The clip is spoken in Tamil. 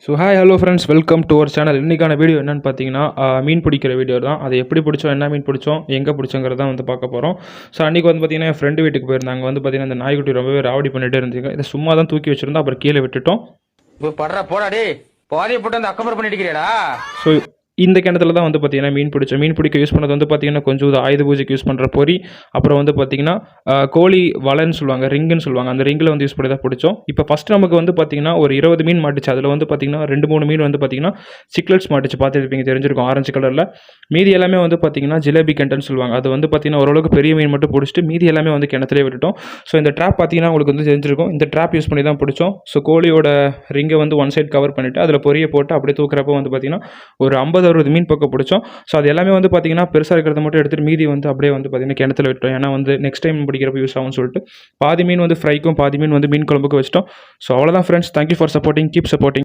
So hi hello friends, welcome to our channel. இன்றைக்கான வீடியோ என்னென்னு பார்த்தீங்கன்னா மீன் பிடிக்கிற வீடியோ தான். அதை எப்படி பிடிச்சோம், என்ன மீன் பிடிச்சோம், எங்கே பிடிச்சோங்கிறத தான் வந்து பார்க்க போகிறோம். ஸோ அன்றைக்கி வந்து பார்த்திங்கன்னா என் ஃப்ரெண்டு வீட்டுக்கு போயிருந்தாங்க. வந்து பார்த்திங்கன்னா இந்த நாய்க்குட்டி ரொம்பவே ராவடி பண்ணிகிட்டே இருந்துச்சுங்க. இதை சும்மா தான் தூக்கி வச்சுருந்தோம், அப்புறம் கீழே விட்டுட்டோம். இப்போ படுறா போடாடி பாதியை போட்டு அந்த அக்கம்பர் பண்ணிட்டு. ஸோ இந்த கிணத்துல தான் வந்து பார்த்திங்கன்னா மீன் பிடிச்சோம். மீன் பிடிக்க யூஸ் பண்ணது வந்து பார்த்திங்கன்னா கொஞ்சம் ஆயுத பூஜைக்கு யூஸ் பண்ணுற பொறி, அப்புறம் வந்து பார்த்திங்கன்னா கோழி வலைன்னு சொல்லுவாங்க, ரிங்குன்னு சொல்லுவாங்க. அந்த ரிங்கில் வந்து யூஸ் பண்ணி தான் பிடிச்சோம். இப்போ ஃபஸ்ட் நமக்கு வந்து பார்த்திங்கன்னா ஒரு 20 மீன் மாட்டுச்சு. அதில் வந்து பார்த்திங்கன்னா 2-3 மீன் வந்து பார்த்திங்கன்னா சிக்லெட்ஸ் மாட்டுச்சு. பார்த்துருப்பீங்க, தெரிஞ்சிருக்கும், ஆரஞ்சு கலரில். மீதி எல்லாமே வந்து பார்த்திங்கன்னா ஜிலேபி கெண்டன்னு சொல்லுவாங்க. அது வந்து பார்த்திங்கன்னா ஓரளவுக்கு பெரிய மீன் மட்டும் பிடிச்சிட்டு மீதி எல்லாமே வந்து கிணத்துலேயே விட்டுட்டோம். ஸோ இந்த ட்ராப் பார்த்திங்கன்னா உங்களுக்கு வந்து தெரிஞ்சிருக்கும். இந்த ட்ராப் யூஸ் பண்ணி தான் பிடிச்சோம். ஸோ கோழியோட ரிங்கை வந்து ஒன் சைட் கவர் பண்ணிவிட்டு அதில் பொரியை போட்டு அப்படியே தூக்குறப்போ வந்து பார்த்திங்கன்னா ஒரு 50-60 மீன் பக்கம் பிடிச்சோம். ஸோ அது எல்லாமே வந்து பார்த்திங்கன்னா பெருசாக இருக்கிறத மட்டும் எடுத்துகிட்டு மீதி வந்து அப்படியே வந்து பார்த்திங்கன்னா கிணத்துல விட்டோம். ஏன்னா வந்து நெக்ஸ்ட் டைம் பிடிக்கிறப்ப யூஸ் ஆகும்னு சொல்லிட்டு பாதி மீன் வந்து ஃப்ரைக்கும் பாதி மீன் வந்து மீன் குழம்புக்கு வச்சிட்டோம். ஸோ அவ்வளோதான் friends, thank you for supporting, keep supporting.